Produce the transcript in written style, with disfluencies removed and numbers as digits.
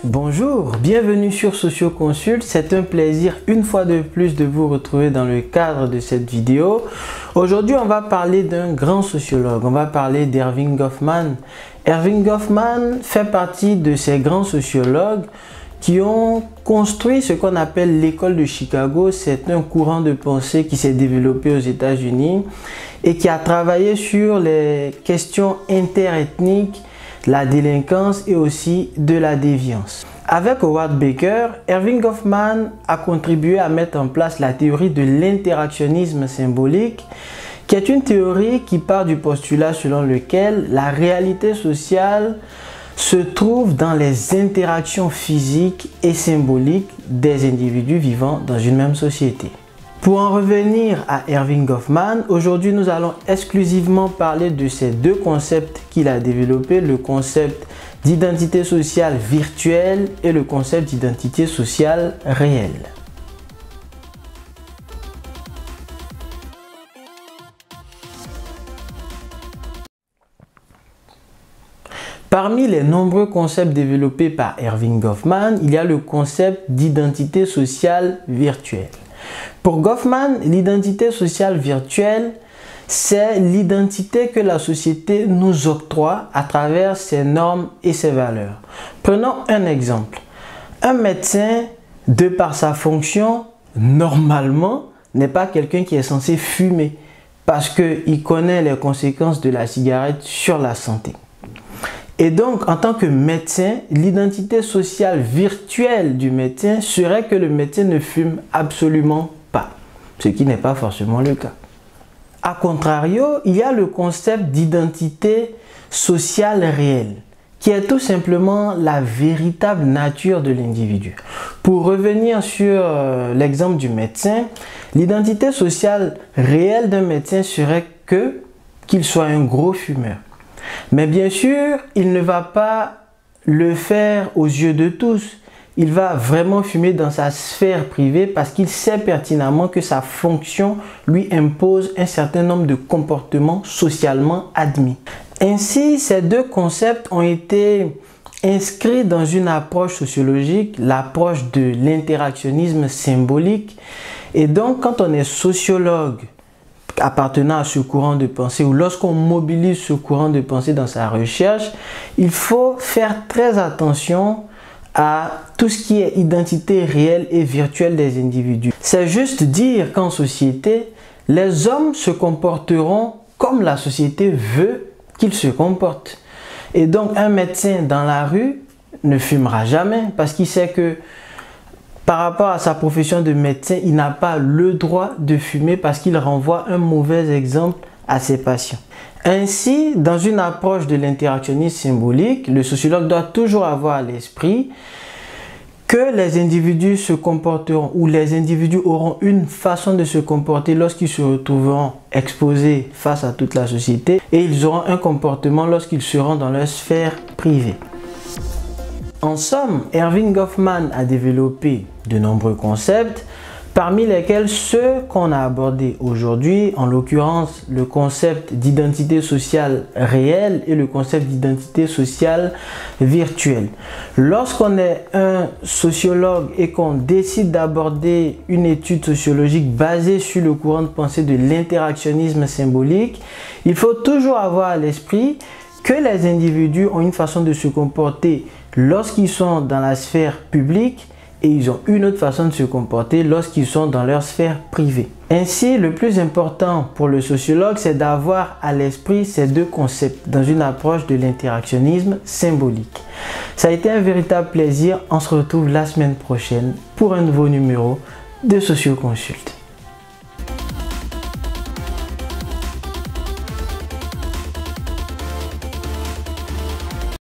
Bonjour, bienvenue sur Socioconsult. C'est un plaisir une fois de plus de vous retrouver dans le cadre de cette vidéo. Aujourd'hui, on va parler d'un grand sociologue. On va parler d'Erving Goffman. Erving Goffman fait partie de ces grands sociologues qui ont construit ce qu'on appelle l'école de Chicago. C'est un courant de pensée qui s'est développé aux États-Unis et qui a travaillé sur les questions interethniques, la délinquance et aussi de la déviance. Avec Howard Baker, Erving Goffman a contribué à mettre en place la théorie de l'interactionnisme symbolique, qui est une théorie qui part du postulat selon lequel la réalité sociale se trouve dans les interactions physiques et symboliques des individus vivant dans une même société. Pour en revenir à Erving Goffman, aujourd'hui nous allons exclusivement parler de ces deux concepts qu'il a développés, le concept d'identité sociale virtuelle et le concept d'identité sociale réelle. Parmi les nombreux concepts développés par Erving Goffman, il y a le concept d'identité sociale virtuelle. Pour Goffman, l'identité sociale virtuelle, c'est l'identité que la société nous octroie à travers ses normes et ses valeurs. Prenons un exemple. Un médecin, de par sa fonction, normalement, n'est pas quelqu'un qui est censé fumer parce qu'il connaît les conséquences de la cigarette sur la santé. Et donc, en tant que médecin, l'identité sociale virtuelle du médecin serait que le médecin ne fume absolument pas, ce qui n'est pas forcément le cas. A contrario, il y a le concept d'identité sociale réelle, qui est tout simplement la véritable nature de l'individu. Pour revenir sur l'exemple du médecin, l'identité sociale réelle d'un médecin serait qu'il soit un gros fumeur. Mais bien sûr, il ne va pas le faire aux yeux de tous. Il va vraiment fumer dans sa sphère privée parce qu'il sait pertinemment que sa fonction lui impose un certain nombre de comportements socialement admis. Ainsi, ces deux concepts ont été inscrits dans une approche sociologique, l'approche de l'interactionnisme symbolique. Et donc, quand on est sociologue appartenant à ce courant de pensée ou lorsqu'on mobilise ce courant de pensée dans sa recherche, il faut faire très attention à tout ce qui est identité réelle et virtuelle des individus. C'est juste dire qu'en société, les hommes se comporteront comme la société veut qu'ils se comportent. Et donc un médecin dans la rue ne fumera jamais parce qu'il sait que par rapport à sa profession de médecin, il n'a pas le droit de fumer parce qu'il renvoie un mauvais exemple à ses patients. Ainsi, dans une approche de l'interactionnisme symbolique, le sociologue doit toujours avoir à l'esprit que les individus se comporteront ou les individus auront une façon de se comporter lorsqu'ils se retrouveront exposés face à toute la société et ils auront un comportement lorsqu'ils seront dans leur sphère privée. En somme, Erving Goffman a développé de nombreux concepts, parmi lesquels ceux qu'on a abordés aujourd'hui, en l'occurrence le concept d'identité sociale réelle et le concept d'identité sociale virtuelle. Lorsqu'on est un sociologue et qu'on décide d'aborder une étude sociologique basée sur le courant de pensée de l'interactionnisme symbolique, il faut toujours avoir à l'esprit que les individus ont une façon de se comporter lorsqu'ils sont dans la sphère publique et ils ont une autre façon de se comporter lorsqu'ils sont dans leur sphère privée. Ainsi, le plus important pour le sociologue, c'est d'avoir à l'esprit ces deux concepts dans une approche de l'interactionnisme symbolique. Ça a été un véritable plaisir. On se retrouve la semaine prochaine pour un nouveau numéro de Socioconsult.